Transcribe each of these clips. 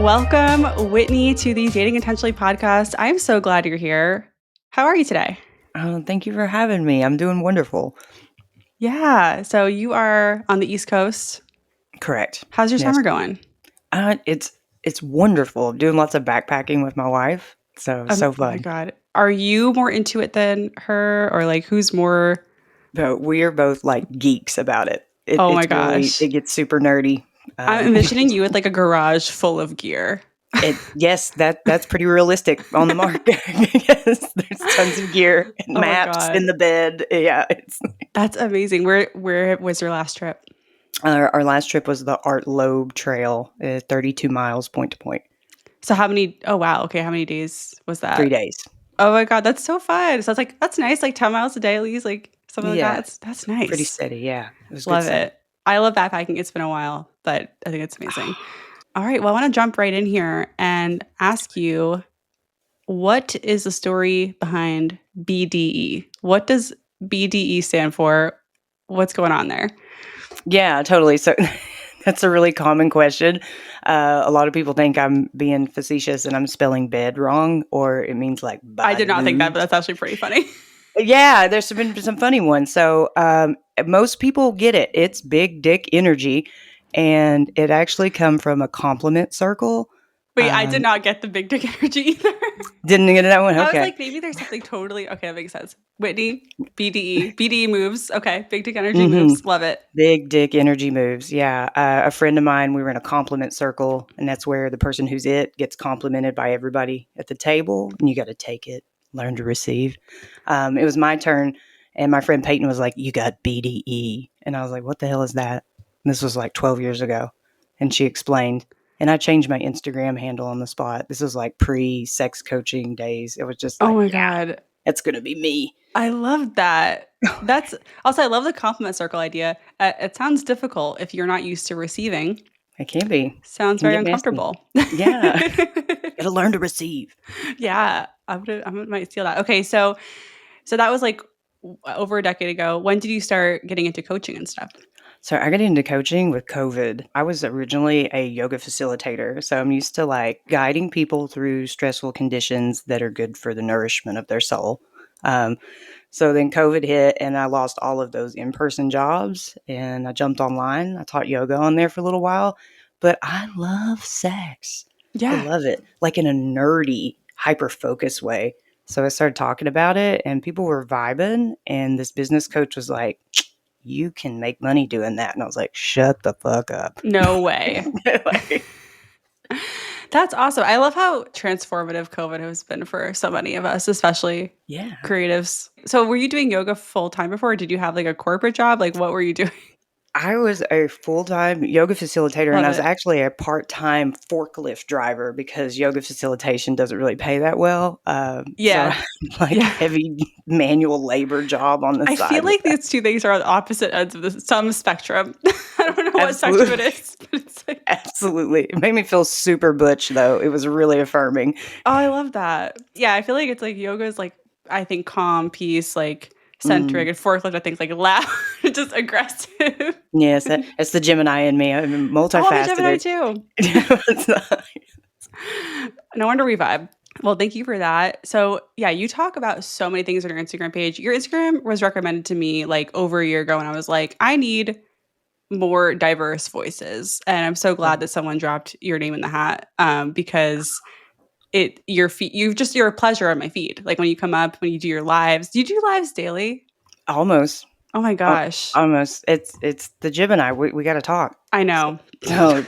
Welcome, Whitney, to the Dating Intentionally podcast. I'm so glad you're here. How are you today? Thank you for having me. I'm doing wonderful. Yeah. So you are on the East Coast. Correct. How's your Yes. summer going? It's wonderful. I'm doing lots of backpacking with my wife. So Oh my fun. God. Are you more into it than her? Or like who's more? But we are both like geeks about it. Oh my It's really, gosh. it gets super nerdy. I'm envisioning you with like a garage full of gear. Yes, that's pretty realistic on the mark. Yes, there's tons of gear and Oh my maps in God. the bed. Yeah, That's amazing. Where was your last trip? our last trip was the Art Loeb Trail, 32 miles point to point, So how many? Oh wow. Okay. How many days was 3 days. Oh my God, that's so fun. So it's like, that's nice, like 10 miles a day at least, like something like that. Yeah, That's pretty nice. steady. Yeah, it was good Love stuff. it. I love backpacking. It's been a while, but I think it's amazing. All right. Well, I want to jump right in here and ask you, what is the story behind BDE? What does BDE stand for? What's going on there? Yeah, totally. So that's a really common question. A lot of people think I'm being facetious and I'm spelling bed wrong, or it means like I by did the not think that, but moves. that's actually pretty funny. Yeah, there's been some funny ones. So most people get it. It's big dick energy, and it actually come from a compliment circle. Wait, I did Um, not get the big dick energy either. didn't get that one. I was Okay. like, maybe there's something totally okay. That makes sense. Whitney, BDE moves. Okay, big dick energy hmm moves. Love it. Big dick energy moves. Yeah. A friend of mine, we were in a compliment circle, and that's where the person who's it gets complimented by everybody at the table, and you got to take it, learn to receive. It was my turn, and my friend Peyton was like, "You got BDE." And I was like, "What the hell is that?" And this was like 12 years ago. And she explained, and I changed my Instagram handle on the spot. This was like pre sex coaching days. It was just Oh like, my yeah, God. it's going to be me. I love that. That's also, I love the compliment circle idea. It sounds difficult if you're not used to receiving. It can be, Sounds can very get messy. uncomfortable. Yeah. Got to learn to receive. Yeah, I might steal that. Okay, so that was like over a decade ago. When did you start getting into coaching and stuff? So I got into coaching with COVID. I was originally a yoga facilitator. So I'm used to like guiding people through stressful conditions that are good for the nourishment of their soul. Um, so then COVID hit and I lost all of those in person jobs and I jumped online. I taught yoga on there for a little while, but I love sex. I Yeah. love it, like in a nerdy, hyper focused way. So I started talking about it and people were vibing. And this business coach was like, "You can make money doing that." And I was like, "Shut the fuck up." No way. Like, That's awesome. I love how transformative COVID has been for so many of us, especially yeah. creatives. So were you doing yoga full time before? Or did you have like a corporate job? Like what were you doing? I was a full-time yoga facilitator and Love I was it. actually a part-time forklift driver because yoga facilitation doesn't really pay that well. So I Yeah. had like Yeah. heavy manual labor job on the I feel side with like that. these two things are on opposite ends of some spectrum. I don't know what spectrum it Absolutely. is, but it's like, Absolutely. It made me feel super butch though. It was really affirming. oh, I love that. Yeah, I feel like it's like yoga is like, I think calm, peace, like Mm. centric, and forklift, I think like loud, just aggressive. Yes, that's the Gemini in me. I'm Oh, I'm a Gemini multifaceted. too. No wonder we vibe. Well, thank you for that. So, yeah, you talk about so many things on your Instagram page. Your Instagram was recommended to me like over a year ago, and I was like, I need more diverse voices. And I'm so glad that someone dropped your name in the hat because your feed, you're a pleasure on my feed. Like when you come up, when you do your lives, do you do lives daily? Almost. Oh my Al gosh. almost. It's the Gemini. We gotta talk. I So know. so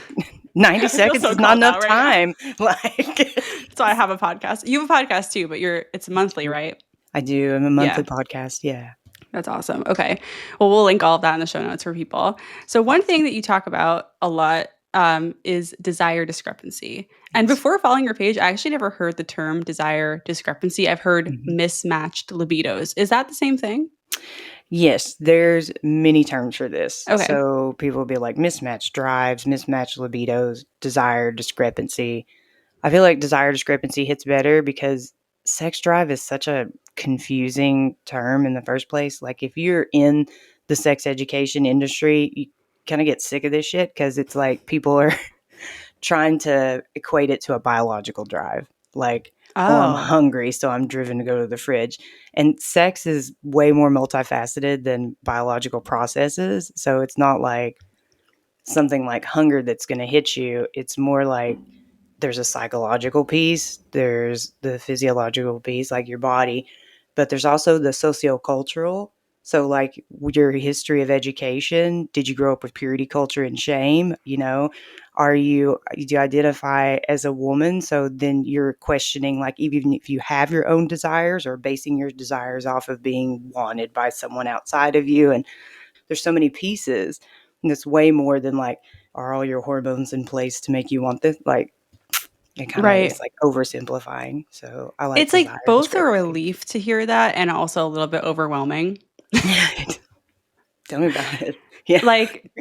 90 I feel seconds so is not called enough out right now. time. Like So I have a podcast. You have a podcast too, but it's monthly, right? I do. I'm a Yeah. monthly podcast. Yeah. That's awesome. Okay. Well, we'll link all of that in the show notes for people. So, one thing that you talk about a lot is desire discrepancy. And Yes. before following your page, I actually never heard the term desire discrepancy. I've heard Mhm. mismatched libidos. Is that the same thing? Yes, there's many terms for this. Okay. So people will be like mismatched drives, mismatched libidos, desire discrepancy. I feel like desire discrepancy hits better because sex drive is such a confusing term in the first place. Like if you're in the sex education industry, you kind of get sick of this shit because it's like people are trying to equate it to a biological drive. Like, oh, I'm Oh, hungry, so I'm driven to go to the fridge. And sex is way more multifaceted than biological processes. So it's not like something like hunger that's going to hit you. It's more like there's a psychological piece, there's the physiological piece, like your body, but there's also the sociocultural. So, like your history of education, did you grow up with purity culture and shame? Do you identify as a woman? So then you're questioning, like, even if you have your own desires or basing your desires off of being wanted by someone outside of you. And there's so many pieces. And it's way more than like, are all your hormones in place to make you want this? Like, it kind of right. is like oversimplifying. So I like It's like desire both a discrepancy. relief to hear that and also a little bit overwhelming. Tell me about it. Yeah. Like,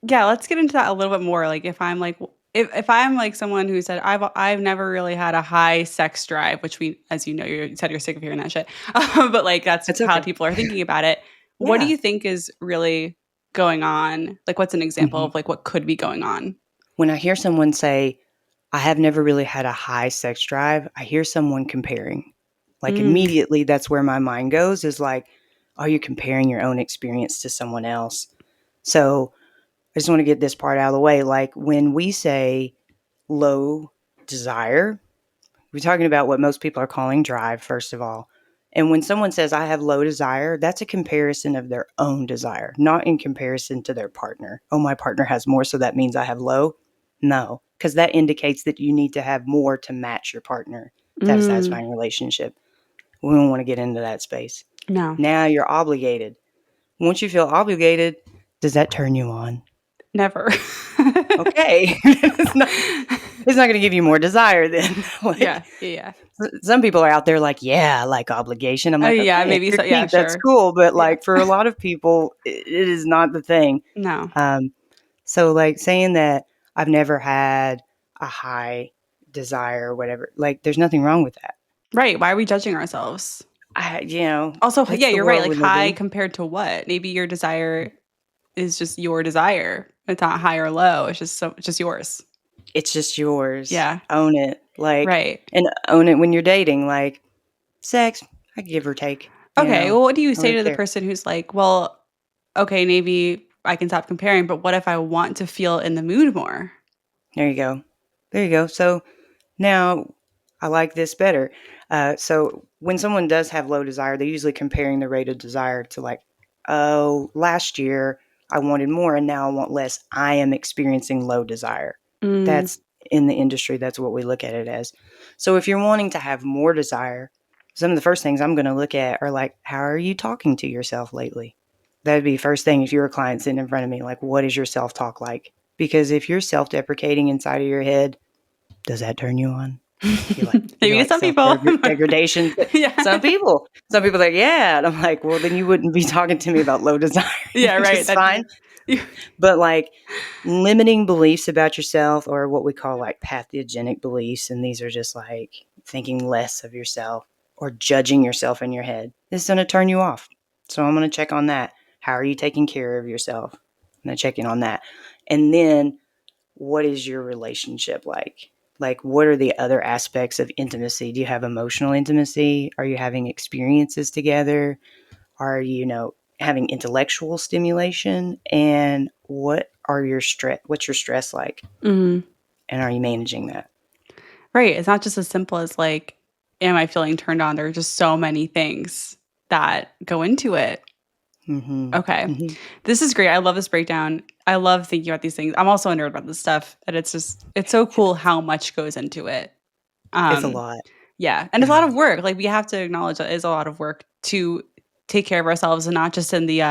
yeah, let's get into that a little bit more. Like if I'm like if I'm like someone who said I've never really had a high sex drive, which we, as you know, you said you're sick of hearing that shit, but like that's It's how okay. people are thinking about it. What do Yeah. you think is really going on? Like, what's an example hmm of like what could be going on? When I hear someone say, I have never really had a high sex drive, I hear someone comparing. Like Mm, immediately, that's where my mind goes is like, oh, you're comparing your own experience to someone else. So I just want to get this part out of the way. Like when we say low desire, we're talking about what most people are calling drive, first of all. And when someone says, I have low desire, that's a comparison of their own desire, not in comparison to their partner. Oh, my partner has more, so that means I have low. No, because that indicates that you need to have more to match your partner to have a mm, satisfying relationship. We don't want to get into that space. no, Now you're obligated. Once you feel obligated, does that turn you on? never. Okay. It's not going to give you more desire then. Like, Yeah, yeah, yeah. some people are out there like, yeah, I like obligation. I'm Oh like, yeah, okay, if maybe you're so. Yeah, cute, that's sure. cool. But Yeah, like for a lot of people, it is not the thing. no. Um, so like saying that I've never had a high desire or whatever, like there's nothing wrong with that. Right. Why are we judging ourselves? Also, That's yeah, the you're right. world Like we live high in. compared to what? Maybe your desire is just your desire. It's not high or low. It's just yours. It's just yours. Yeah. Own it. Like, Right. and own it when you're dating. Like sex, I give or take, Okay. Well, what do you I don't say really to the care. person who's like, well, okay, maybe I can stop comparing, but what if I want to feel in the mood more? There you go. There you go. So now I like this better. So when someone does have low desire, they're usually comparing the rate of desire to like, oh, last year I wanted more and now I want less. I am experiencing low desire. Mm, That's in the industry. That's what we look at it as. So if you're wanting to have more desire, some of the first things I'm going to look at are like, how are you talking to yourself lately? That'd be first thing if you're a client sitting in front of me, like, what is your self talk like? Because if you're self deprecating inside of your head, does that turn you on? You maybe to like some self people. degradation? Yeah. Some people are like, yeah, and I'm like, well, then you wouldn't be talking to me about low desire, Yeah, which right. is fine. You- But like limiting beliefs about yourself, or what we call like pathogenic beliefs, and these are just like thinking less of yourself or judging yourself in your head. This is going to turn you off. So I'm going to check on that. How are you taking care of yourself? I'm going to check in on that, and then what is your relationship like? Like, what are the other aspects of intimacy? Do you have emotional intimacy? Are you having experiences together? Are you, having intellectual stimulation? And what are your stress? What's your stress like? Mhm. And are you managing that? Right. It's not just as simple as like, am I feeling turned on? There are just so many things that go into it. Mm-hmm. Okay. Mm-hmm. This is great. I love this breakdown. I love thinking about these things. I'm also a nerd about this stuff. And it's so cool how much goes into it. It's a Um, lot. yeah. And it's a lot of work. Like we have to acknowledge that it is a lot of work to take care of ourselves and not just in the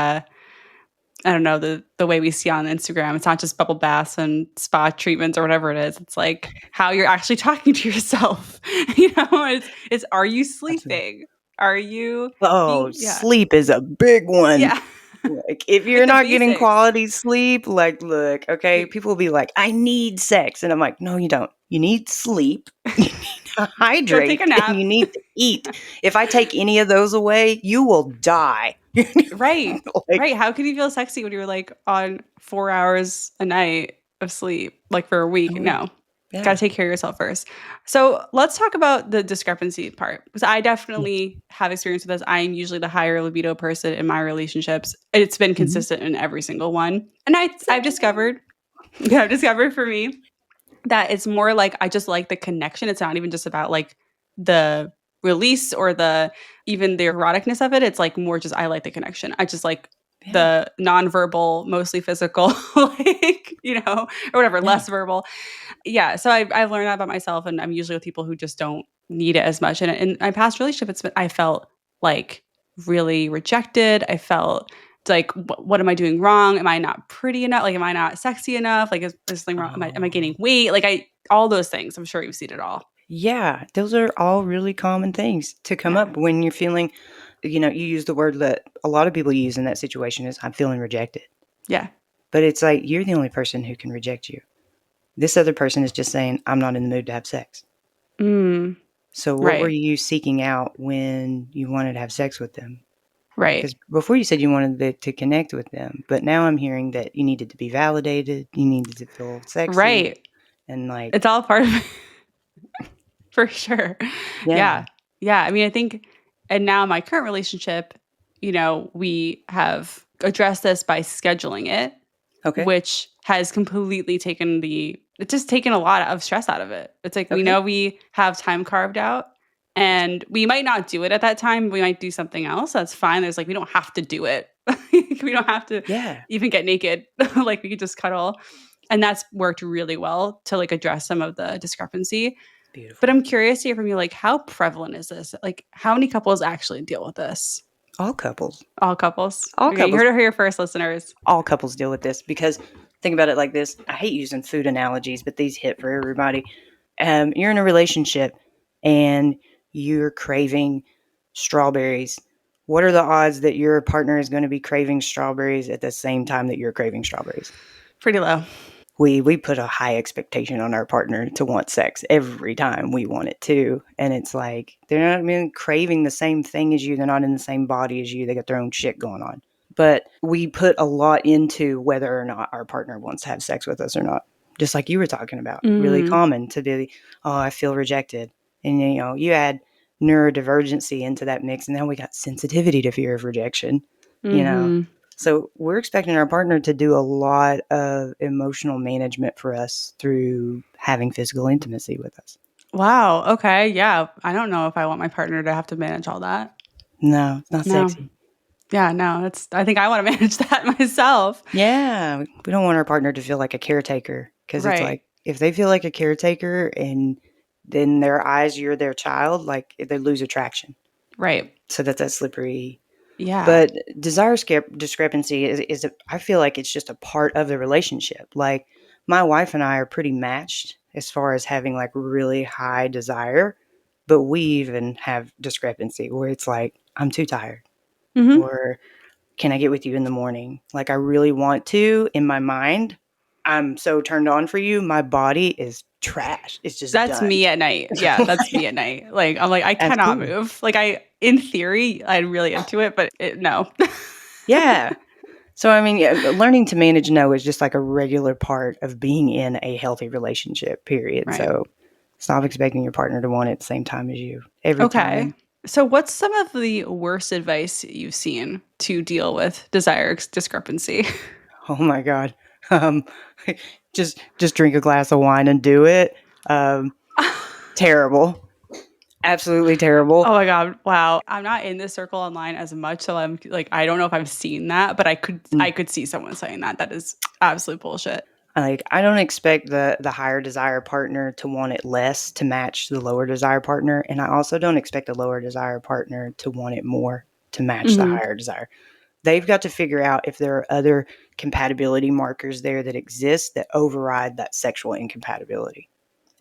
I don't know, the way we see on Instagram. It's not just bubble baths and spa treatments or whatever it is. It's like how you're actually talking to yourself. It's are you Absolutely. sleeping? Are you Oh, being yeah. sleep is a big one. Yeah. Like, if Like you're the not getting basics. quality sleep, like, look, okay, You people will be like, I need sex. And I'm like, no, you don't. You need sleep. You need to go take a hydrate and nap. you need to eat. If I take any of those away, you will die. Right. Like, Right. How can you feel sexy when you're like on 4 hours a night of sleep, like for a week? oh, No. Got to Yeah. take care of yourself first. So let's talk about the discrepancy part because I Yes. definitely have experience with this. I'm usually the higher libido person in my relationships. It's been Mhm. consistent in every single one. And I've Same. discovered, yeah, I've discovered for me that it's more like I just like the connection. It's not even just about like the release or the even the eroticness of it. It's like more just I like the connection. I just like Yeah. the nonverbal, mostly physical, like, or whatever, Yeah. less verbal. Yeah, so I've learned that about myself, and I'm usually with people who just don't need it as much. And in my past relationship, I felt like really rejected. I felt like, what am I doing wrong? Am I not pretty enough? Like, am I not sexy enough? Like, is something wrong? Am I gaining Oh. weight? Like, all those things. I'm sure you've seen it all. Yeah, those are all really common things to come Yeah, up when you're feeling, you use the word that a lot of people use in that situation is I'm feeling rejected. yeah, But it's like you're the only person who can reject you. This other person is just saying, I'm not in the mood to have sex. mm, So what were right, you seeking out when you wanted to have sex with them? right, Because before you said you wanted to connect with them, but now I'm hearing that you needed to be validated, you needed to feel sexy, right. and like, It's all part of it. For sure. yeah, Yeah. Yeah. I mean, I think, and now my current relationship, we have addressed this by scheduling it, okay, which has completely it's just taken a lot of stress out of it. It's like we okay, know we have time carved out and we might not do it at that time. We might do something else. That's fine. There's like, we don't have to do it. We don't have to yeah, even get naked. Like we could just cuddle. And that's worked really well to like address some of the discrepancy. But beautiful. I'm curious to hear from you, like, how prevalent is this? Like, how many couples actually deal with this? All couples, All couples? all Okay, you couples heard it here first, listeners. all couples deal with this because think about it like this. I hate using food analogies, but these hit for everybody. You're in a relationship and you're craving strawberries. What are the odds that your partner is going to be craving strawberries at the same time that you're craving strawberries? Pretty low. We put a high expectation on our partner to want sex every time we want it too, and it's like they're not even craving the same thing as you. They're not in the same body as you. They got their own shit going on, but we put a lot into whether or not our partner wants to have sex with us or not. Just like you were talking about, really Mm-hmm. common to be, oh, I feel rejected. And, you add neurodivergency into that mix, and now we got sensitivity to fear of rejection, you know. Mm-hmm. So we're expecting our partner to do a lot of emotional management for us through having physical intimacy with us. Wow. Okay. Yeah. I don't know if I want my partner to have to manage all that. No, it's not No. sexy. Yeah. No. I think I want to manage that myself. Yeah, we don't want our partner to feel like a caretaker because it's Right. like if they feel like a caretaker and then their eyes you're their child, like they lose attraction. Right. So that's a slippery. Yeah. But discrepancy is I feel like it's just a part of the relationship. Like my wife and I are pretty matched as far as having like really high desire, but we even have discrepancy where it's like I'm too tired Mm-hmm. or can I get with you in the morning? Like, I really want to in my mind. I'm so turned on for you. My body is trash. It's just That's done. me at night. Yeah, that's me at night. Like I'm like I cannot Absolutely. move. Like in theory, I'm really into it, but no. Yeah. So, I mean, yeah, learning to manage no is just like a regular part of being in a healthy relationship, period. Right. So, stop expecting your partner to want it at the same time as you every Okay. time. So what's some of the worst advice you've seen to deal with desire discrepancy? Oh my God. Um, just drink a glass of wine and do it. Um, Terrible. Absolutely Oh terrible. my god, wow. I'm not in this circle online as much, so I'm like I don't know if I've seen that, but I Mm. could see someone saying that. That is absolute bullshit. Like, I don't expect the higher desire partner to want it less to match the lower desire partner, and I also don't expect the lower desire partner to want it more to match the Mhm. higher desire. They've got to figure out if there are other compatibility markers there that exist that override that sexual incompatibility.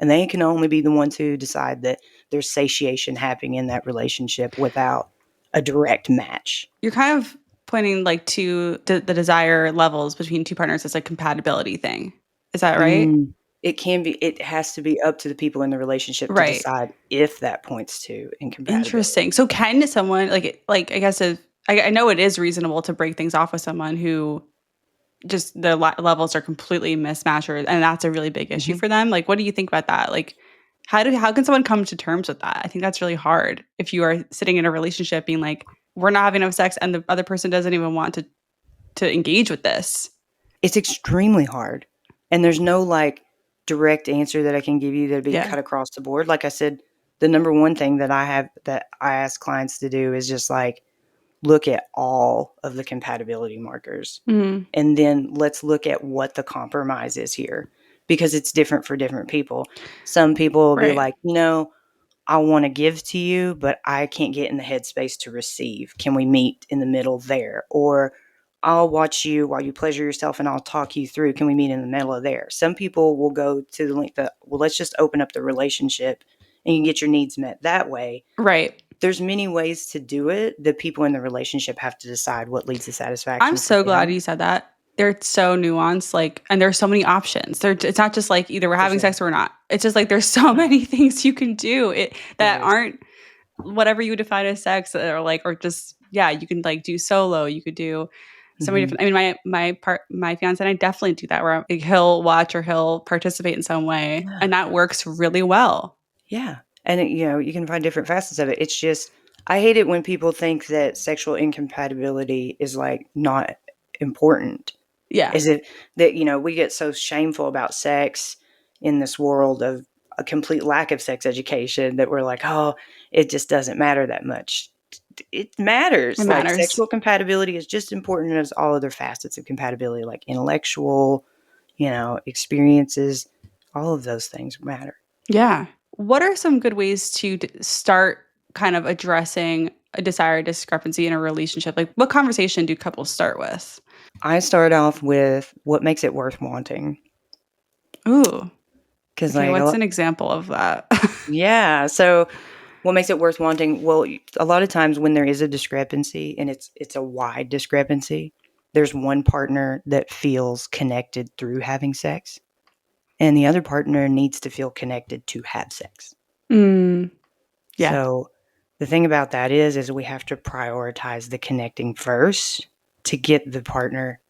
And they can only be the ones who decide that there's satiation happening in that relationship without a direct match. You're kind of pointing like to the desire levels between two partners as a compatibility thing. Is that right? Mm, it has to be up to the people in the relationship to Right. decide if that points to incompatibility. Interesting. So can someone like I guess if, I know it is reasonable to break things off with someone who just the levels are completely mismatched, and that's a really big issue Mhm. for them. Like, what do you think about that? Like, how can someone come to terms with that? I think that's really hard if you are sitting in a relationship being like, we're not having enough sex, and the other person doesn't even want to engage with this. It's extremely hard, and there's no, like, direct answer that I can give you that'd be Yeah. cut across the board. Like I said, the number one thing that I ask clients to do is just, like, look at all of the compatibility markers, Mhm. and then let's look at what the compromise is here, because it's different for different people. Some people will be Right. like, I wanna give to you, but I can't get in the headspace to receive. Can we meet in the middle there? Or I'll watch you while you pleasure yourself and I'll talk you through. Can we meet in the middle of there? Some people will go to the length that, well, let's just open up the relationship and you can get your needs met that way. Right. There's many ways to do it. The people in the relationship have to decide what leads to I'm satisfaction for so glad them. you said that. They're so nuanced, like, and there's so many options. It's not just like either we're For having sure. sex or we're not. It's just like there's so No, many things you can do there that is. aren't whatever you define as sex, or just, yeah, you can like do solo. You could do so many Mhm. different. I mean, my fiance and I definitely do that where like, he'll watch or he'll participate in some way, Yeah. and that works really well. Yeah, and you can find different facets of it. It's just I hate it when people think that sexual incompatibility is, like, not important. Yeah, Is it that, we get so shameful about sex in this world of a complete lack of sex education that we're like, "Oh, it just doesn't matter that much." It it matters. Like, matters. sexual compatibility is just important as all other facets of compatibility, like intellectual, experiences, all of those things matter. Yeah. What are some good ways to start kind of addressing a desired discrepancy in a relationship? Like, what conversation do couples start with? I start off with what makes it worth wanting, Ooh, because okay. like, What's an example of that? yeah, so what makes it worth wanting? Well, a lot of times when there is a discrepancy and it's a wide discrepancy, there's one partner that feels connected through having sex, and the other partner needs to feel connected to have sex. Mm, yeah. So the thing about that is we have to prioritize the connecting first to get the partner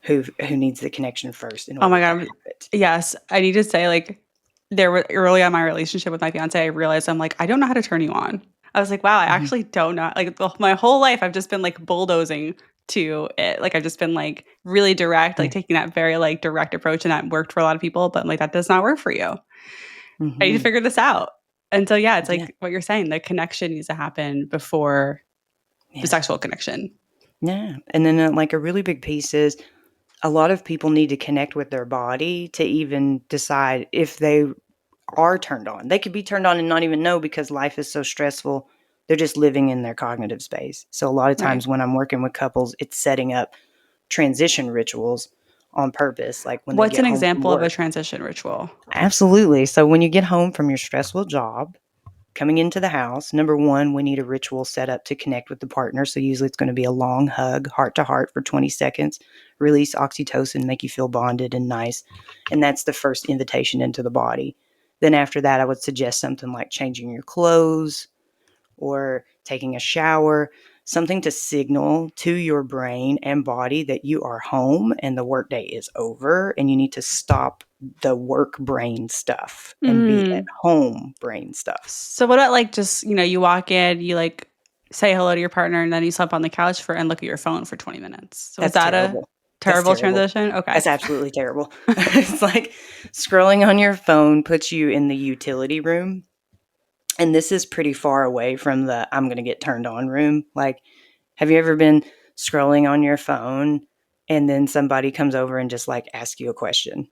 who needs the connection first in Oh order my to god. have it. Yes, I need to say, like, there were early on my relationship with my fiance, I realized I'm like, I don't know how to turn you on. I was like, wow, I Mhm. actually don't know. Like, my whole life, I've just been like bulldozing to it. Like, I've just been like really direct, like Yeah. taking that very like direct approach, and that worked for a lot of people. But I'm like, that does not work for you. I need to Mhm. figure this out. And so, yeah, it's Yeah. like what you're saying. The connection needs to happen before the Yeah. sexual connection. Yeah. And then, like, a really big piece is a lot of people need to connect with their body to even decide if they are turned on. They could be turned on and not even know because life is so stressful. They're just living in their cognitive space. So, a lot of Right. times when I'm working with couples, it's setting up transition rituals on purpose, like when they What's get an home from example of a work. transition ritual? Absolutely. So, when you get home from your stressful job, coming into the house, number one, we need a ritual set up to connect with the partner. So usually it's going to be a long hug, heart to heart for 20 seconds, release oxytocin, make you feel bonded and nice. And that's the first invitation into the body. Then after that, I would suggest something like changing your clothes or taking a shower, something to signal to your brain and body that you are home and the workday is over and you need to stop the work brain stuff and be at Mm. home brain stuff. So what about like just, you walk in, you like say hello to your partner and then you sleep on the couch for and look at your phone for 20 minutes. So is That's that a terrible. That's terrible terrible. transition? Okay. That's absolutely terrible. It's like scrolling on your phone puts you in the utility room, and this is pretty far away from the I'm gonna get turned on room. Like, have you ever been scrolling on your phone and then somebody comes over and just, like, asks you a question?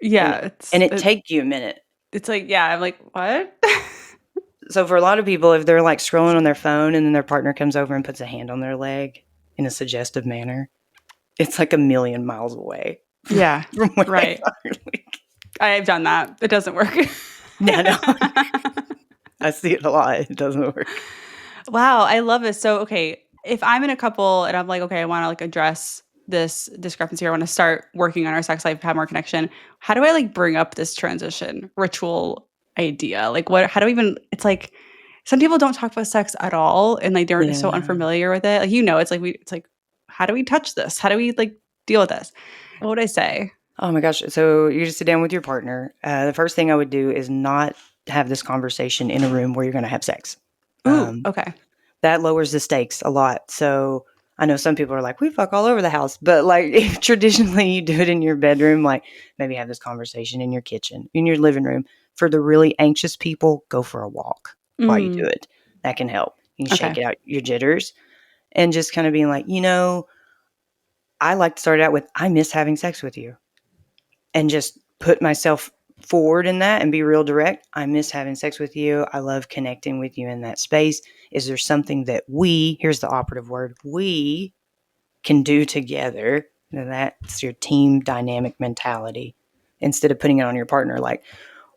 And Yeah, and it take you a minute. it's like, yeah, I'm like, what? So for a lot of people, if they're, like, scrolling on their phone and then their partner comes over and puts a hand on their leg in a suggestive manner, it's like a million miles away Yeah, from where they right. are. Like, I've done that. It doesn't work. yeah, no, I see it a lot. It doesn't work. Wow, I love this. So, okay, if I'm in a couple and I'm like, okay, I want to like address this discrepancy, or I want to start working on our sex life, have more connection. How do I like bring up this transition ritual idea? Like, how do we even? It's like some people don't talk about sex at all, and like they're so Yeah. unfamiliar with it. Like, it's like it's like, how do we touch this? How do we like deal with this. What would I say? Oh my gosh. So you just sit down with your partner. The first thing I would do is not have this conversation in a room where you're going to have sex. Ooh, Um, okay. that lowers the stakes a lot. So I know some people are like, we fuck all over the house. But like, if traditionally you do it in your bedroom, like maybe have this conversation in your kitchen, in your living room. For the really anxious people, go for a walk while you do Mm, it. That can help. You can okay. shake out your jitters and just kind of being like, I like to start out with, I miss having sex with you, and just put myself forward in that and be real direct. I miss having sex with you. I love connecting with you in that space. Is there something that here's the operative word, we can do together? And that's your team dynamic mentality, instead of putting it on your partner, like,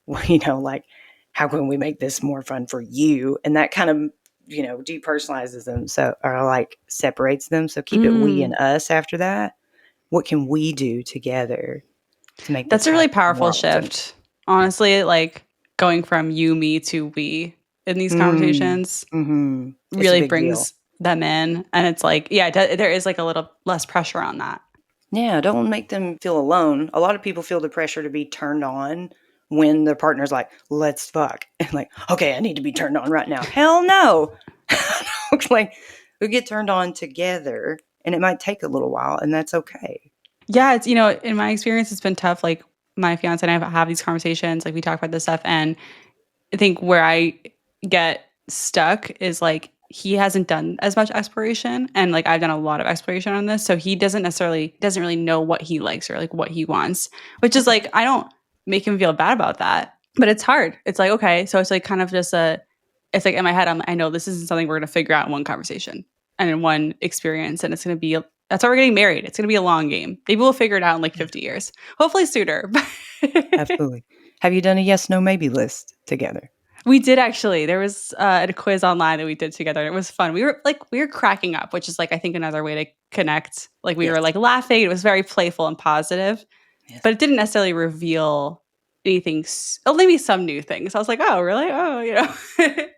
like, how can we make this more fun for you? And that kind of, depersonalizes them. So, or like separates them. So keep it we and Mm. us after that. What can we do together to make this That's a really happen powerful more often? shift. Honestly, like going from you, me to we in these Mm, conversations mhm. It's a really big deal. brings them in. And it's like, yeah, there is like a little less pressure on that. Yeah, don't make them feel alone. A lot of people feel the pressure to be turned on when their partner's like, "Let's fuck." And like, "Okay, I need to be turned on right now." Hell no. Like, we get turned on together, and it might take a little while, and that's okay. Yeah, it's, in my experience, it's been tough. Like my fiance and I have these conversations, like we talk about this stuff. And I think where I get stuck is like he hasn't done as much exploration, and like I've done a lot of exploration on this, so he doesn't really know what he likes or like what he wants, which is Okay. like I don't make him feel bad about that, but it's hard. It's like okay, so it's like kind of just it's like in my head I know this isn't something we're going to figure out in one conversation and in one experience, and it's going to be that's why we're getting married. It's going to be a long game. Maybe we'll figure it out in like Yeah, 50 years, hopefully sooner. absolutely. Have you done a yes, no, maybe list together? We did actually. There was a quiz online that we did together. It was fun. We were cracking up, which is like I think another way to connect. Like we were Yes. like laughing. It was very playful and positive, Yes. but it didn't necessarily reveal anything. Oh, maybe some new things. I was like, oh, really? Oh,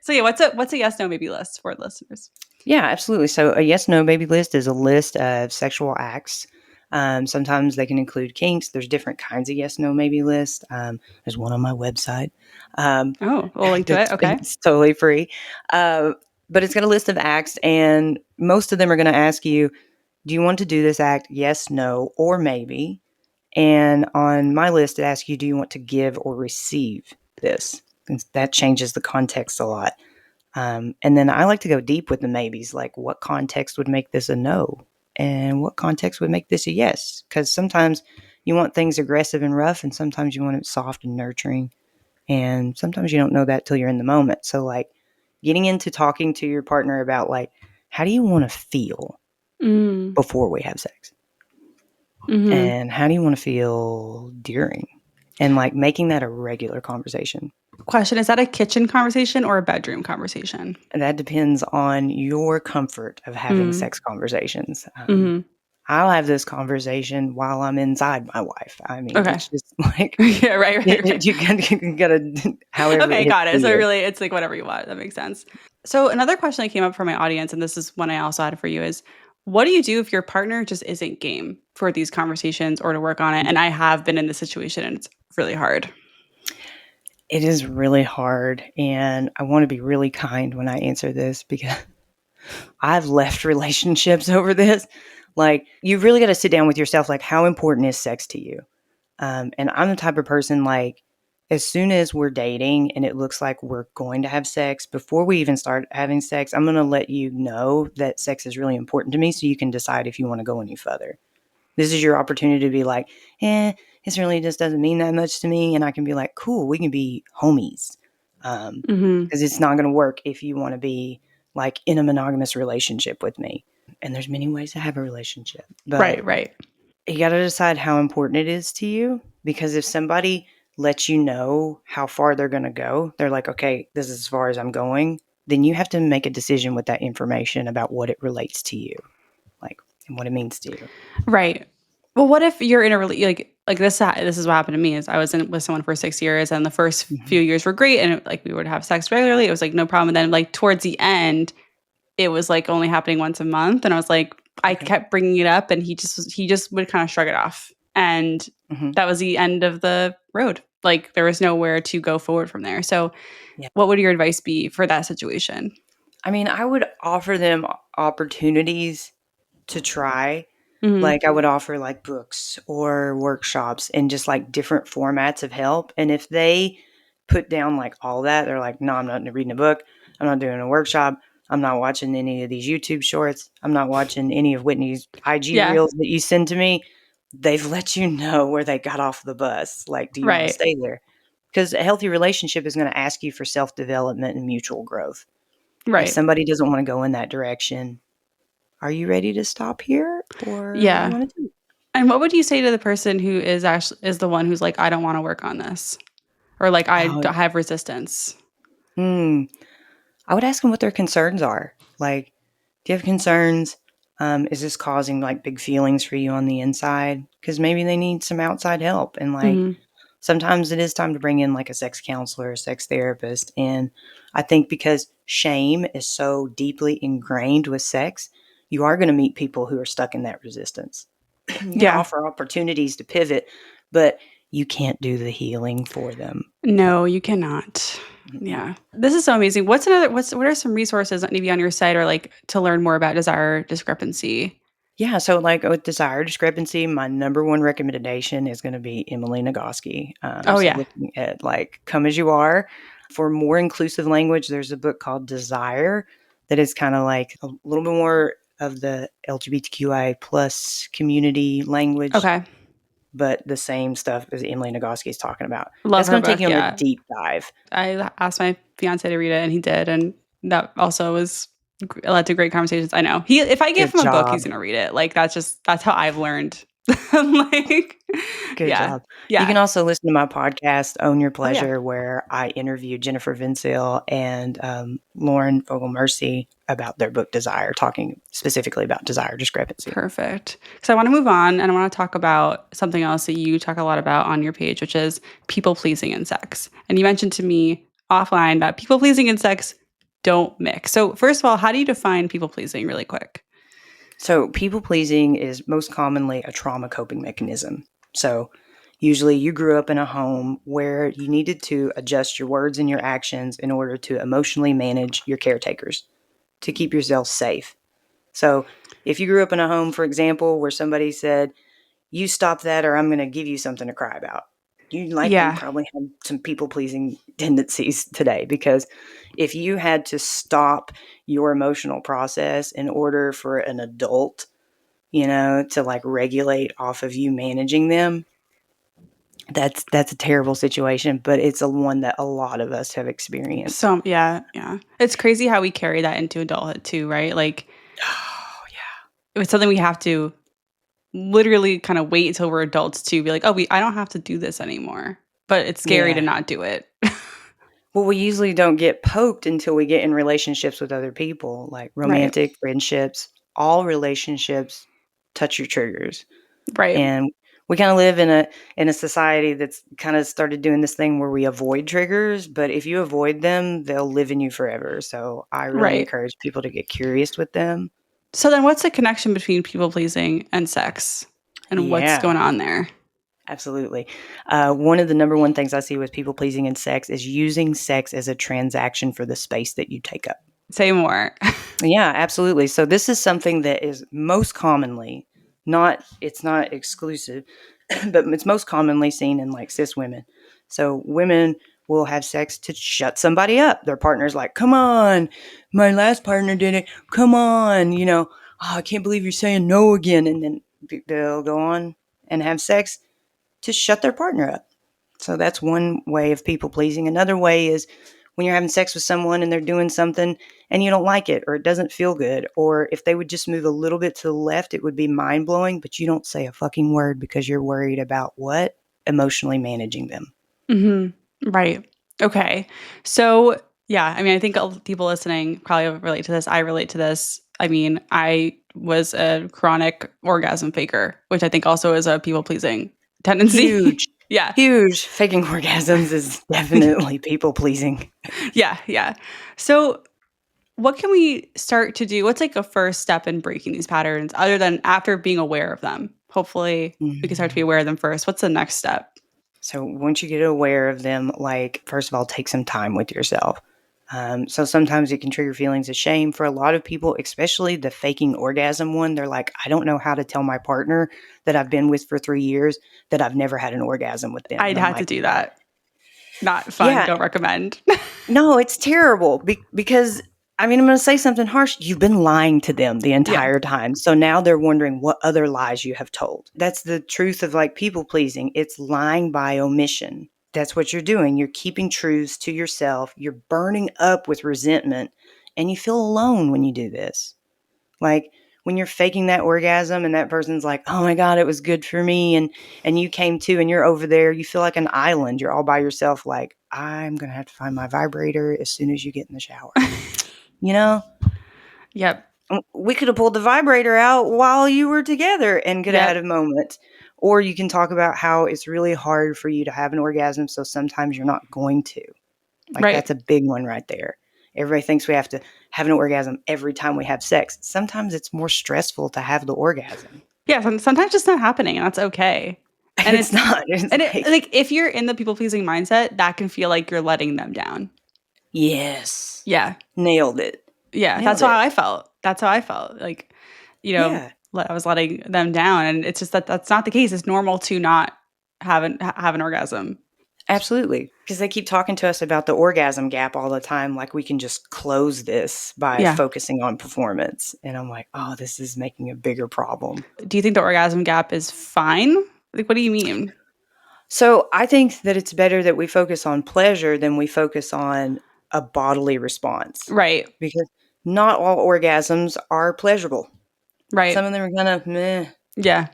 so yeah, what's a yes no maybe list for listeners? Yeah, absolutely. So a yes no baby list is a list of sexual acts. Sometimes they can include kinks. There's different kinds of yes no maybe lists. There's one on my website. Um, Oh, we'll link to it. that's Okay. it's totally free. Uh, but it's got a list of acts, and most of them are going to ask you, do you want to do this act? Yes, no, or maybe. And on my list, it asks you, do you want to give or receive this? And that changes the context a lot. And then I like to go deep with the maybes, like what context would make this a no? And what context would make this a yes? Because sometimes you want things aggressive and rough, and sometimes you want it soft and nurturing. And sometimes you don't know that till you're in the moment. So, like, getting into talking to your partner about, like, how do you want to feel Mm. before we have sex? Hmm. And how do you want to feel during? And, like, making that a regular conversation. Question: is that a kitchen conversation or a bedroom conversation? And that depends on your comfort of having Mm. sex conversations. Hmm. I'll have this conversation while I'm inside my wife. I mean, Okay. it's just like Yeah. Right. Right. you gotta however it Okay, hits got for it. So you. really, it's like whatever you want. That makes sense. So another question that came up from my audience, and this is one I also had for you, is what do you do if your partner just isn't game for these conversations or to work on it? And I have been in this situation, and it's really hard. It is really hard, and I want to be really kind when I answer this because I've left relationships over this. Like, you really got to sit down with yourself. Like, how important is sex to you? And I'm the type of person, like, as soon as we're dating and it looks like we're going to have sex, before we even start having sex, I'm going to let you know that sex is really important to me so you can decide if you want to go any further. This is your opportunity to be like, this really just doesn't mean that much to me. And I can be like, cool, we can be homies. Hmm. Because it's not going to work if you want to be like in a monogamous relationship with me. And there's many ways to have a relationship, but Right. Right. you got to decide how important it is to you, because if somebody lets you know how far they're going to go, they're like, okay, this is as far as I'm going, then you have to make a decision with that information about what it relates to you, like, and what it means to you. Right. Well, what if you're in a really like this? This is what happened to me. Is I was in with someone for 6 years, and the first few Mhm. years were great, and like we would have sex regularly. It was like no problem. And then like towards the end, it was like only happening once a month, and I was like, I Okay. kept bringing it up and he just would kind of shrug it off. And Hmm. that was the end of the road. Like there was nowhere to go forward from there. So Yeah. what would your advice be for that situation? I mean, I would offer them opportunities to try. Mhm. Like, I would offer, like, books or workshops and just, like, different formats of help, and if they put down, like, all that, they're like, "No, I'm not reading a book. I'm not doing a workshop. I'm not watching any of these YouTube shorts. I'm not watching any of Whitney's IG Yeah. reels that you send to me." They've let you know where they got off the bus. Like, do you wanna Right. stay there? Because a healthy relationship is gonna ask you for self-development and mutual growth. If Right. somebody doesn't wanna go in that direction, are you ready to stop here, or what do you Yeah. wanna do? And what would you say to the person who is actually is the one who's like, I don't want to work on this, or like Oh, have resistance? hmm. I would ask them what their concerns are. Like, do you have concerns? Is this causing like big feelings for you on the inside? Because maybe they need some outside help. And like, Hmm. sometimes it is time to bring in like a sex counselor, a sex therapist. And I think because shame is so deeply ingrained with sex, you are going to meet people who are stuck in that resistance. You can Yeah. offer opportunities to pivot, but you can't do the healing for them. No, you cannot. Mm-mm. Yeah. This is so amazing. What are some resources that maybe on your site or like to learn more about desire discrepancy? Yeah, so, like, with desire discrepancy, my number one recommendation is gonna be Emily Nagoski. Oh So yeah. looking at, like, Come As You Are. For more inclusive language, there's a book called Desire that is kinda like a little bit more of the LGBTQI plus community language, Okay. but the same stuff as Emily Nagoski is talking about. Love That's her gonna take book. you on a Yeah. deep dive. I asked my fiance to read it and he did. And that also was led to great conversations. I know if I give Good him a book, he's job. going to read it. Like that's how I've learned. Like, Good yeah. job. You Yeah. can also listen to my podcast, Own Your Oh yeah. Pleasure, where I interview Jennifer Vincil and Lauren Vogel Mercy about their book Desire, talking specifically about desire discrepancy. Perfect. So I want to move on and I want to talk about something else that you talk a lot about on your page, which is people pleasing and sex. And you mentioned to me offline that people pleasing and sex don't mix. So first of all, how do you define people pleasing really quick? So, people pleasing is most commonly a trauma coping mechanism. So, usually you grew up in a home where you needed to adjust your words and your actions in order to emotionally manage your caretakers to keep yourself safe. So, if you grew up in a home, for example, where somebody said, "You stop that or I'm gonna give you something to cry about." You likely Yeah. probably have some people-pleasing tendencies today, because if you had to stop your emotional process in order for an adult, to, like, regulate off of you managing them, that's a terrible situation, but it's a one that a lot of us have experienced. So yeah, yeah. It's crazy how we carry that into adulthood too, right? Like Oh, yeah. it's something we have to literally kind of wait until we're adults to be like, "Oh, I don't have to do this anymore." But it's scary to Yeah. not do it. Well, we usually don't get poked until we get in relationships with other people, like Right. romantic, friendships. All relationships touch your triggers. Right. And we kinda live in a society that's kinda started doing this thing where we avoid triggers, but if you avoid them, they'll live in you forever. So I really Right. encourage people to get curious with them. So then what's the connection between people pleasing and sex? And what's Yeah, going on there? absolutely. One of the number one things I see with people pleasing and sex is using sex as a transaction for the space that you take up. Say more. Yeah, absolutely. So this is something that is most commonly it's not exclusive, but it's most commonly seen in like cis women. So women will have sex to shut somebody up. Their partner's like, "Come on, my last partner did it. Come on, oh, I can't believe you're saying no again." And then they'll go on and have sex to shut their partner up. So that's one way of people pleasing. Another way is when you're having sex with someone and they're doing something and you don't like it or it doesn't feel good, or if they would just move a little bit to the left, it would be mind blowing, but you don't say a fucking word because you're worried about what? Emotionally managing them. Mhm. Right. Okay. So, yeah, I mean, I think people listening probably relate to this. I relate to this. I mean, I was a chronic orgasm faker, which I think also is a people pleasing tendency. Huge, Yeah. huge. Faking orgasms is definitely people pleasing. Yeah. Yeah. So, what can we start to do? What's like a first step in breaking these patterns other than after being aware of them? Hopefully, we can start to be Mm. aware of them first. What's the next step? So once you get aware of them, like, first of all, take some time with yourself. So sometimes it can trigger feelings of shame for a lot of people, especially the faking orgasm one. They're like, I don't know how to tell my partner that I've been with for 3 years that I've never had an orgasm with them. I'd And I'm had to like, do that. Not fun. yeah, Don't recommend. no, it's terrible because I mean, I'm going to say something harsh. You've been lying to them the Yeah. entire time. So now they're wondering what other lies you have told. That's the truth of like people pleasing. It's lying by omission. That's what you're doing. You're keeping truths to yourself. You're burning up with resentment and you feel alone when you do this. Like when you're faking that orgasm and that person's like, "Oh my god, it was good for me," and you came to and you're over there, you feel like an island. You're all by yourself like, "I'm going to have to find my vibrator as soon as you get in the shower." You know? Yep. We could have pulled the vibrator out while you were together and could have had Yep. a moment. Or you can talk about how it's really hard for you to have an orgasm, so sometimes you're not going to. Like, Right. that's a big one right there. Everybody thinks we have to have an orgasm every time we have sex. Sometimes it's more stressful to have the orgasm. Yeah. Sometimes it's not happening, and that's okay. And It's not. It's and it like, like if you're in the people pleasing mindset, that can feel like you're letting them down. yes, Yeah. nailed it. Yeah. That's Nailed how it. I felt. That's how I felt. Like, Yeah, I was letting them down, and it's just that that's not the case. It's normal to not have an orgasm. absolutely. Because they keep talking to us about the orgasm gap all the time, like we can just close this by Yeah. focusing on performance. And I'm like, oh, this is making a bigger problem. Do you think the orgasm gap is fine? Like, what do you mean? So I think that it's better that we focus on pleasure than we focus on a bodily response Right. because not all orgasms are pleasurable. Right. Some of them are kind of meh. Yeah.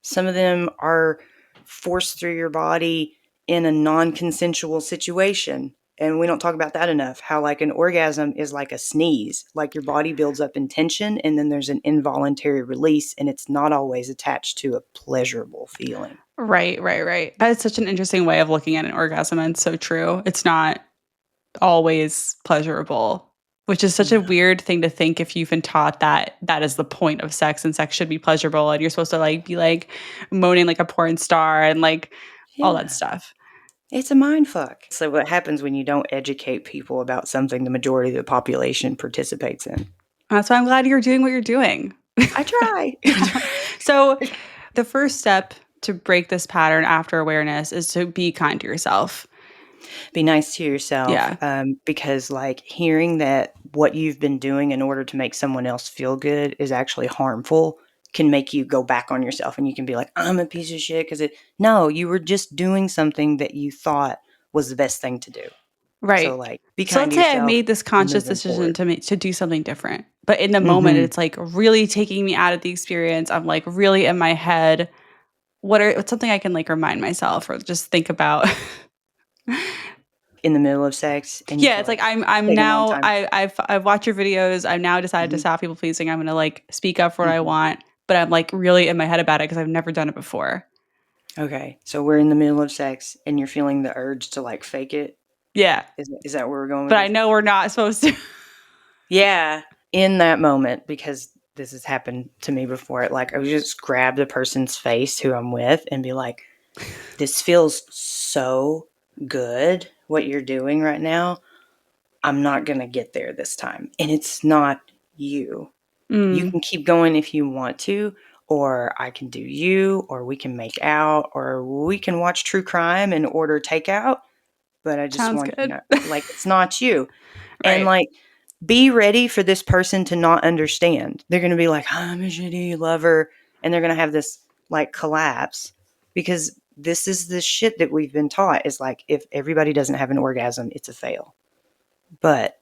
Some of them are forced through your body in a non consensual situation. And we don't talk about that enough. How, like, an orgasm is like a sneeze, like your body builds up in tension and then there's an involuntary release, and it's not always attached to a pleasurable feeling. Right. Right. Right. That's such an interesting way of looking at an orgasm, and so true. It's not always pleasurable, which is such a No. weird thing to think if you've been taught that that is the point of sex and sex should be pleasurable and you're supposed to like be like moaning like a porn star and like all that Yeah. stuff. It's a mind fuck. So, what happens when you don't educate people about something the majority of the population participates in? That's why I'm glad you're doing what you're doing. I try. So, the first step to break this pattern after awareness is to be kind to yourself. Be nice to yourself, Yeah. because, like, hearing that what you've been doing in order to make someone else feel good is actually harmful can make you go back on yourself, and you can be like, I'm a piece of shit because it. No, you were just doing something that you thought was the best thing to do. So, Right. like, be So kind let's to say I yourself made this and conscious moving decision forward. to do something different. But in the moment Hmm. it's like really taking me out of the experience. I'm like really in my head. What's something I can like remind myself or just think about? In the middle of sex, and you Yeah, feel it's like like I'm taking a long now time. I've watched your videos. I've now decided to Hmm. stop people pleasing. I'm going to like speak up for what I Hmm. want, but I'm like really in my head about it because I've never done it before. Okay, so we're in the middle of sex, and you're feeling the urge to like fake it. Yeah. Is that where we're going with But I this? know we're not supposed to. Yeah, in that moment, because this has happened to me before. Like, I would just grab the person's face who I'm with and be like, "This feels so good. What you're doing right now. I'm not gonna get there this time, and it's not you. You Mm, can keep going if you want to." Or I can do you, or we can make out, or we can watch true crime and order takeout. But I just sounds want you to good. know, like, it's not you. And, Right. like, be ready for this person to not understand. They're going to be like, I'm a shitty lover. And they're going to have this, like, collapse because this is the shit that we've been taught is like, if everybody doesn't have an orgasm, it's a fail. But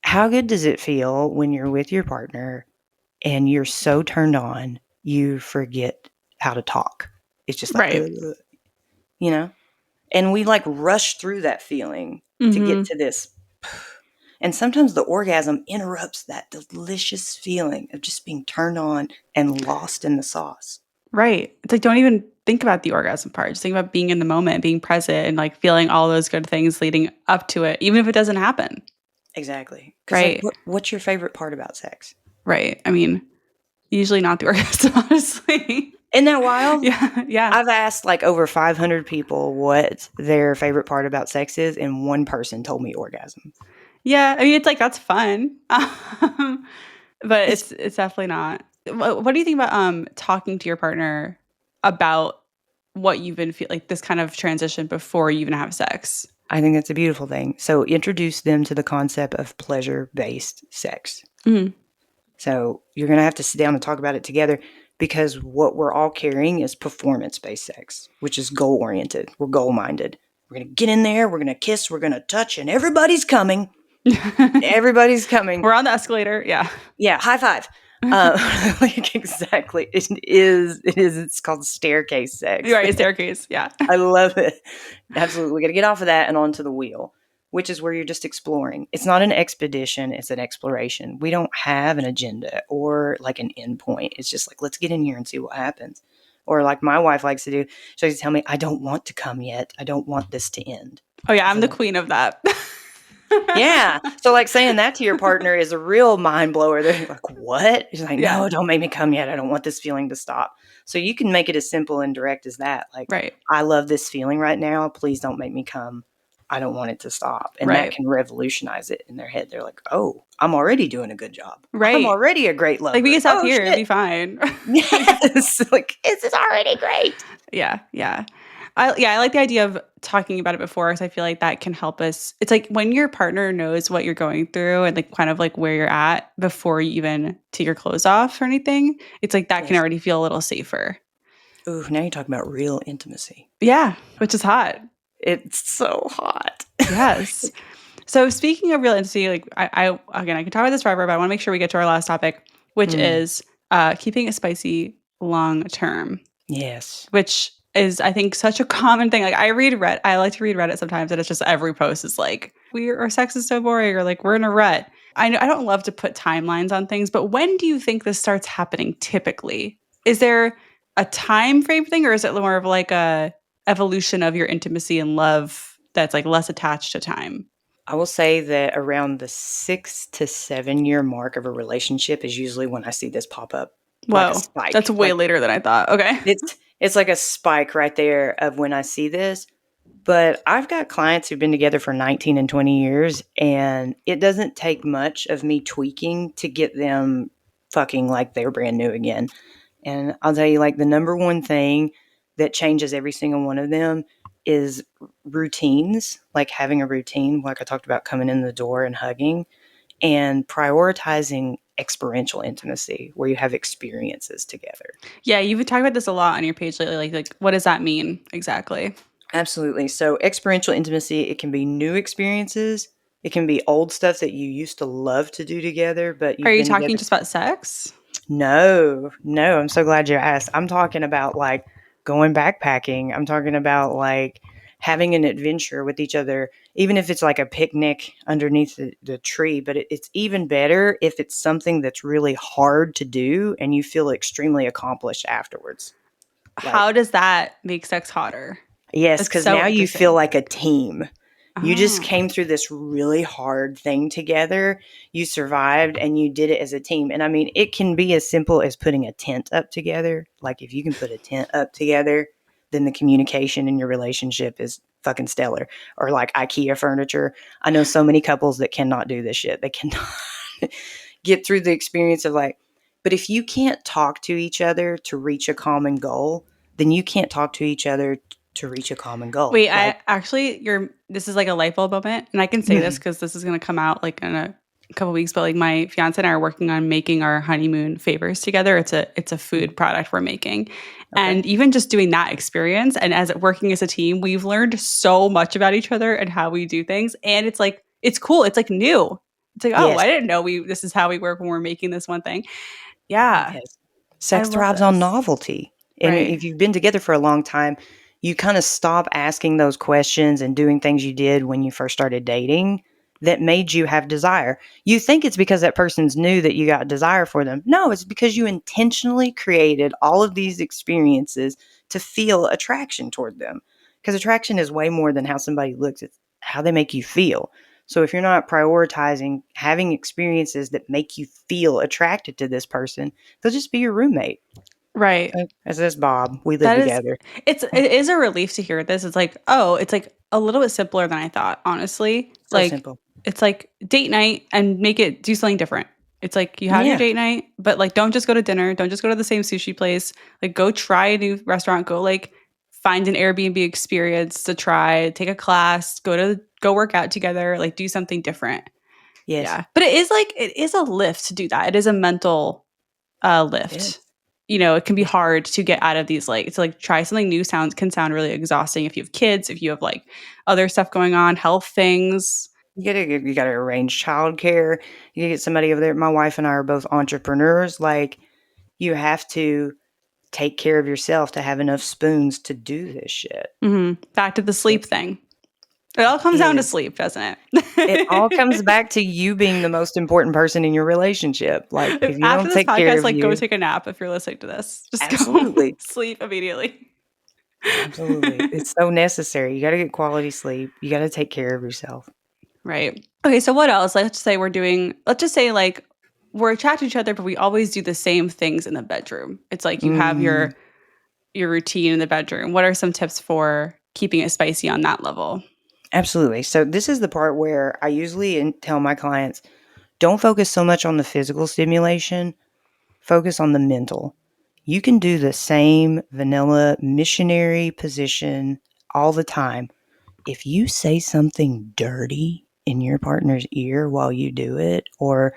how good does it feel when you're with your partner and you're so turned on, you forget how to talk? It's just like, Right. you know? And we like rush through that feeling to get Mhm. to this. And sometimes the orgasm interrupts that delicious feeling of just being turned on and lost in the sauce. Right. It's like don't even think about the orgasm part. Just think about being in the moment, being present and like feeling all those good things leading up to it, even if it doesn't happen. Exactly. Because, like, Right. what's your favorite part about sex? Right. I mean, usually not the orgasm, honestly. Isn't that wild? Yeah. Yeah. I've asked like over 500 people what their favorite part about sex is, and one person told me orgasm. Yeah. I mean, it's like that's fun. But It's it's definitely not. What do you think about talking to your partner about what you've been feel like this kind of transition before you even have sex? I think that's a beautiful thing. So introduce them to the concept of pleasure-based sex. Mhm. So you're going to have to sit down and talk about it together because what we're all carrying is performance-based sex, which is goal-oriented. We're goal-minded. We're going to get in there, we're going to kiss, we're going to touch, and everybody's coming. Everybody's coming. We're on the escalator. Yeah. Yeah, high five. Like exactly. It's called staircase sex. Right, staircase. Yeah. I love it. Absolutely. We got to get off of that and onto the wheel, which is where you're just exploring. It's not an expedition, it's an exploration. We don't have an agenda or like an end point. It's just like, let's get in here and see what happens. Or like my wife likes to do, she likes to tell me, I don't want to come yet. I don't want this to end. Oh yeah, I'm So the like, queen of that. yeah. So like saying that to your partner is a real mind blower. They're like, what? She's like, Yeah. no, don't make me come yet. I don't want this feeling to stop. So you can make it as simple and direct as that. Like, Right. I love this feeling right now. Please don't make me come. I don't want it to stop. And that Right. can revolutionize it in their head. They're like, oh, I'm already doing a good job. I'm Right. already a great Like we lover. can stop Oh here, it'd shit. be fine. Yes. Like, this is already great. Yeah, yeah. I like the idea of talking about it before because I feel like that can help us. It's like when your partner knows what you're going through and like kind of like where you're at before you even take your clothes off or anything, it's like that can Yes. already feel a little safer. Ooh, now you're talking about real intimacy. Yeah, which is hot. It's so hot. Yes. So speaking of real intimacy, like I can talk about this forever, but I want to make sure we get to our last topic, which Mm, is keeping it spicy long term. yes. Which is, I think, such a common thing. Like I like to read Reddit sometimes, and it's just every post is like, our sex is so boring, or like we're in a rut. I know I don't love to put timelines on things, but when do you think this starts happening typically? Is there a time frame thing, or is it more of like a evolution of your intimacy and love that's like less attached to time? I will say that around the 6 to 7 year mark of a relationship is usually when I see this pop up, like a Whoa, that's spike. way Like later than I thought. Okay. it's like a spike right there of when I see this. But I've got clients who've been together for 19 and 20 years, and it doesn't take much of me tweaking to get them fucking like they're brand new again. And I'll tell you, like, the number one thing that changes every single one of them is routines, like having a routine, like I talked about coming in the door and hugging, and prioritizing experiential intimacy where you have experiences together. Yeah, you've been talking about this a lot on your page lately. Like what does that mean exactly? Absolutely. So, experiential intimacy, it can be new experiences, it can be old stuff that you used to love to do together, but Are you've you been talking together. just about sex? No, no, I'm so glad you asked. I'm talking about like going backpacking. I'm talking about like having an adventure with each other, even if it's like a picnic underneath the tree. But it's even better if it's something that's really hard to do and you feel extremely accomplished afterwards. Like, How does that make sex hotter? yes, That's because so now you feel interesting. like a team. You just Oh. came through this really hard thing together. You survived and you did it as a team. And I mean, it can be as simple as putting a tent up together. Like, if you can put a tent up together, then the communication in your relationship is fucking stellar. Or like IKEA furniture. I know so many couples that cannot do this shit. They cannot get through the experience of like, but if you can't talk to each other to reach a common goal, then you can't talk to each other to reach a common goal. Wait, Like, I actually you're this is like a light bulb moment, and I can say this mhm, because this is gonna come out like in a couple weeks, but like my fiance and I are working on making our honeymoon favors together. It's a mhm, food product we're making. okay. And even just doing that experience and as working as a team, we've learned so much about each other and how we do things. And it's like it's cool. It's like new. It's like, oh, Yes. I didn't know we this is how we work when we're making this one thing. Yeah. Yes. I Sex love thrives on this. novelty. And Right. if you've been together for a long time, you kind of stop asking those questions and doing things you did when you first started dating that made you have desire. You think it's because that person's new that you got desire for them. No, it's because you intentionally created all of these experiences to feel attraction toward them. Because attraction is way more than how somebody looks, it's how they make you feel. So if you're not prioritizing having experiences that make you feel attracted to this person, they'll just be your roommate. Right. As this Bob, we live That is together. it is a relief to hear this. It's like, oh, it's like a little bit simpler than I thought, honestly. So Like simple. it's like date night and make it do something different. It's like you have your Yeah. date night, but like don't just go to dinner, don't just go to the same sushi place. Like go try a new restaurant, go like find an Airbnb experience to try, take a class, go work out together, like do something different. Yes. Yeah. But it is like it is a lift to do that. It is a mental It is. lift. You know, it can be Yes. hard to get out of these like to like try something new sounds can sound really exhausting if you have kids, if you have like other stuff going on, health things. You gotta arrange childcare. You get somebody over there. My wife and I are both entrepreneurs. Like you have to take care of yourself to have enough spoons to do this shit. Back to the So sleep thing. It all it comes down to is. sleep, doesn't It all comes it? back to you being the most important person in your relationship. Like if you After don't this take care podcast, of like go you, take a nap if you're listening to this. Just go absolutely. sleep immediately. Absolutely. It's so necessary. You got to get quality sleep. You got to take care of yourself. Right. Okay, so what else? Let's just say like we're attracted to each other, but we always do the same things in the bedroom. It's like you have Mm, your routine in the bedroom. What are some tips for keeping it spicy on that level? absolutely. So this is the part where I usually tell my clients, don't focus so much on the physical stimulation, focus on the mental. You can do the same vanilla missionary position all the time. If you say something dirty in your partner's ear while you do it, or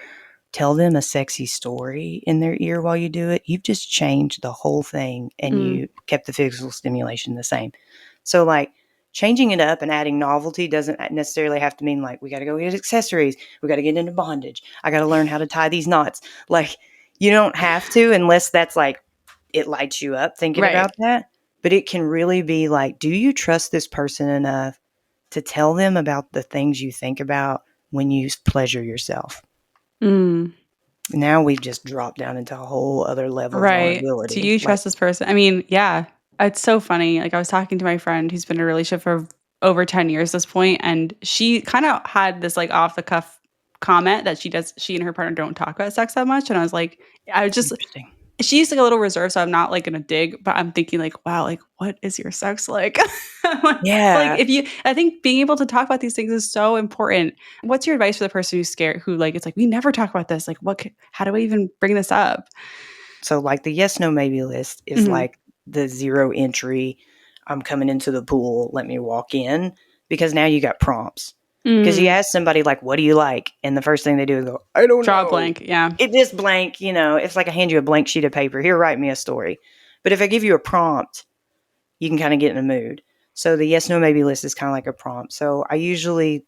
tell them a sexy story in their ear while you do it, you've just changed the whole thing and Mm, you kept the physical stimulation the same. So, like, changing it up and adding novelty doesn't necessarily have to mean like we got to go get accessories, we got to get into bondage, I got to learn how to tie these knots. Like, you don't have to unless that's like it lights you up thinking right. about that. But it can really be like, do you trust this person enough to tell them about the things you think about when you pleasure yourself? Mm, Now we've just dropped down into a whole other level of right. Do vulnerability. you Like, trust this person? I mean, yeah. It's so funny. Like I was talking to my friend who's been in a relationship for over 10 years at this point, and she kind of had this like off the cuff comment that she and her partner don't talk about sex that much. And I was like, I just interesting. she's like a little reserved, so I'm not like gonna dig, but I'm thinking like, wow, like what is your sex like? Like Yeah. if you I think being able to talk about these things is so important. What's your advice for the person who's scared who like it's like we never talk about this? Like how do I even bring this up? So, like, the yes, no, maybe list is Mhm. like the zero entry. I'm coming into the pool. Let me walk in. Because now you got prompts. Because you Mm. ask somebody, like, what do you like? And the first thing they do is go, I don't Draw a know. blank, yeah. It just blank, it's like I hand you a blank sheet of paper. Here, write me a story. But if I give you a prompt, you can kind of get in a mood. So the yes, no, maybe list is kind of like a prompt. So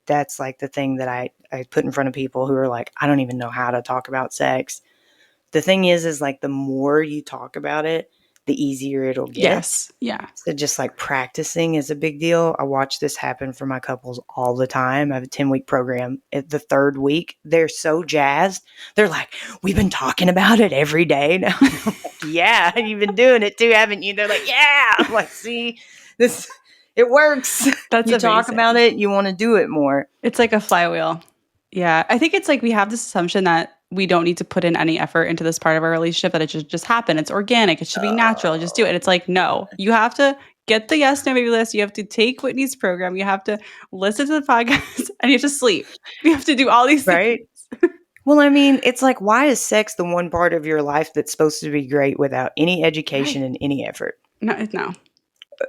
that's like the thing that I put in front of people who are like, I don't even know how to talk about sex. The thing is like the more you talk about it, the easier it'll get. Yes. Yeah. So just like practicing is a big deal. I watch this happen for my couples all the time. I have a 10-week program. At the third week, they're so jazzed. They're like, we've been talking about it every day now. And I'm like, yeah, you've been doing it too, haven't you? They're like, yeah. I'm like, see, this it works. That's You talk about amazing. it, you want to do it more. It's like a flywheel. Yeah. I think it's like we have this assumption that we don't need to put in any effort into this part of our relationship, that it should just happen. It's organic. It should be natural. Just do it. Oh, It's like, no, you have to get the yes, no, maybe list. You have to take Whitney's program. You have to listen to the podcast and you have to sleep. You have to do all these things. right. Well, I mean, it's like, why is sex the one part of your life that's supposed to be great without any education Right. and any effort? No.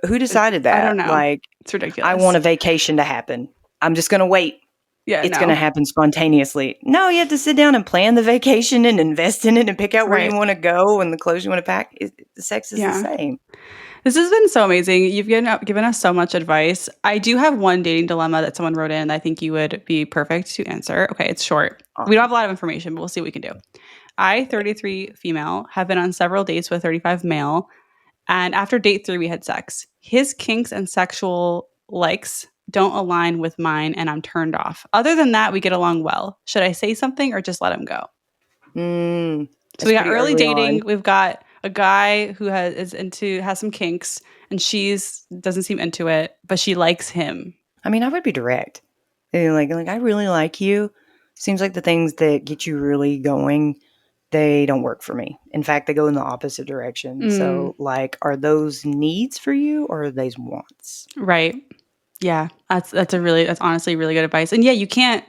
Who decided I don't that? know. Like, It's I want ridiculous. a vacation to happen. I'm just going to wait. Yeah, It's going to no. happen spontaneously. No, you have to sit down and plan the vacation and invest in it and pick out where you Right. want to go and the clothes you want to pack. The sex is the Yeah. same. This has been so amazing. You've given us so much advice. I do have one dating dilemma that someone wrote in that I think you would be perfect to answer. Okay, it's short. We don't Awesome. have a lot of information, but we'll see what we can do. I, 33 female, have been on several dates with 35 male, and after date 3 we had sex. His kinks and sexual likes don't align with mine and I'm turned off. Other than that, we get along well. Should I say something or just let him go? So That's we got pretty early early on. dating. We've got a guy who has some kinks, and she's doesn't seem into it, but she likes him. I mean, I would be direct. And like I really like you. Seems like the things that get you really going, they don't work for me. In fact, they go in the opposite direction. Mm, So, like, are those needs for you or are those wants? right. Yeah. That's honestly really good advice. And yeah, you can't.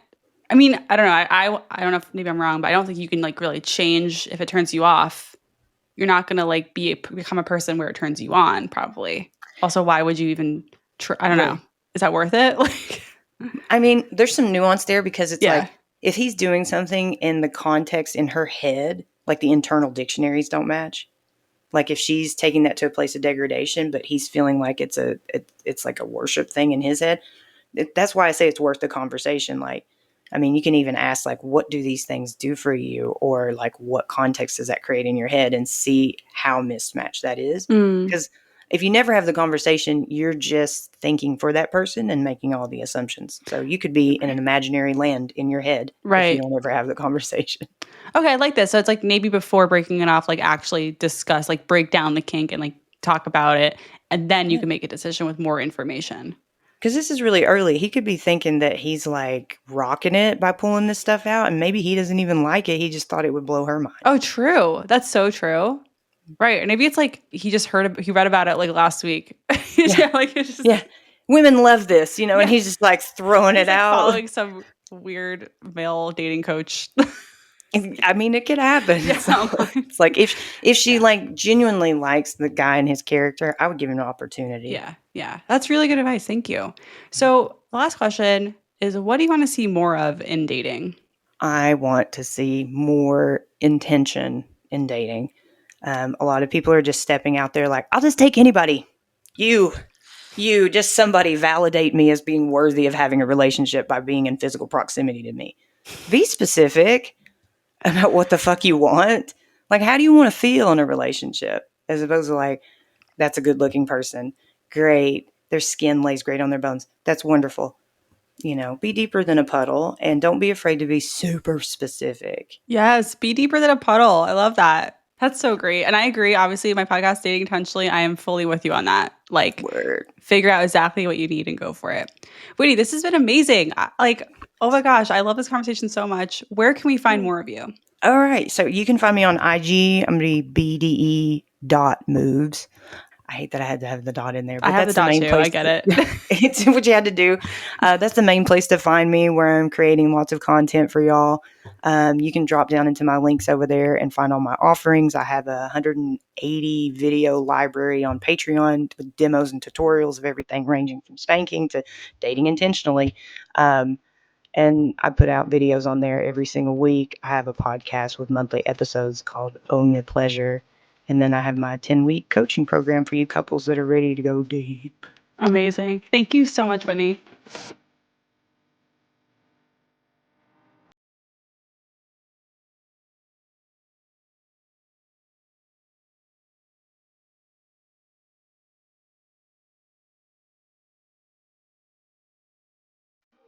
I mean, I don't know. I don't know if maybe I'm wrong, but I don't think you can like really change if it turns you off. You're not gonna like become a person where it turns you on. Probably. Also, why would you even? I don't know. Right. Is that worth it? Like, I mean, there's some nuance there because it's yeah. like if he's doing something in the context in her head, like the internal dictionaries don't match. Like if she's taking that to a place of degradation, but he's feeling like it's like a worship thing in his head. That's why I say it's worth the conversation. Like, I mean, you can even ask like, what do these things do for you, or like, what context does that create in your head, and see how mismatched that is. Mm, Because if you never have the conversation, you're just thinking for that person and making all the assumptions. So you could be in an imaginary land in your head if you right. don't ever have the conversation. Okay, I like this. So it's like maybe before breaking it off, like actually discuss, like break down the kink and like talk about it, and then you Yeah. can make a decision with more information. Because this is really early. He could be thinking that he's like rocking it by pulling this stuff out, and maybe he doesn't even like it. He just thought it would blow her mind. Oh, true. That's so true. Right. And maybe it's like he read about it like last week. Yeah. Yeah, like it's just Yeah. Women love this, and yeah. he's just like throwing He's it like out. following some weird male dating coach. I mean, it could happen. Yeah, So online. it's like if she Yeah. like genuinely likes the guy and his character, I would give him an opportunity. Yeah. Yeah. That's really good advice. Thank you. So the last question is what do you want to see more of in dating? I want to see more intention in dating. A lot of people are just stepping out there like, I'll just take anybody. You, just somebody validate me as being worthy of having a relationship by being in physical proximity to me. Be specific about what the fuck you want. Like, how do you want to feel in a relationship? As opposed to like, that's a good looking person. Great. Their skin lays great on their bones. That's wonderful. Be deeper than a puddle and don't be afraid to be super specific. Yes, be deeper than a puddle. I love that. That's so great. And I agree. Obviously, my podcast, Dating Intentionally, I am fully with you on that. Like, Word. figure out exactly what you need and go for it. Whitney, this has been amazing. Like, oh my gosh, I love this conversation so much. Where can we find more of you? All right. So you can find me on IG. I'm going to be Bde.moves. I hate that I had to have the dot in there, I but have the that's the dot main too. I place. get it. It's what you had to do. That's the main place to find me where I'm creating lots of content for y'all. You can drop down into my links over there and find all my offerings. I have a 180 video library on Patreon with demos and tutorials of everything ranging from spanking to dating intentionally. Um, and I put out videos on there every single week. I have a podcast with monthly episodes called Own Your Pleasure. And then I have my 10-week coaching program for you couples that are ready to go deep. Amazing. Thank you so much, Whitney.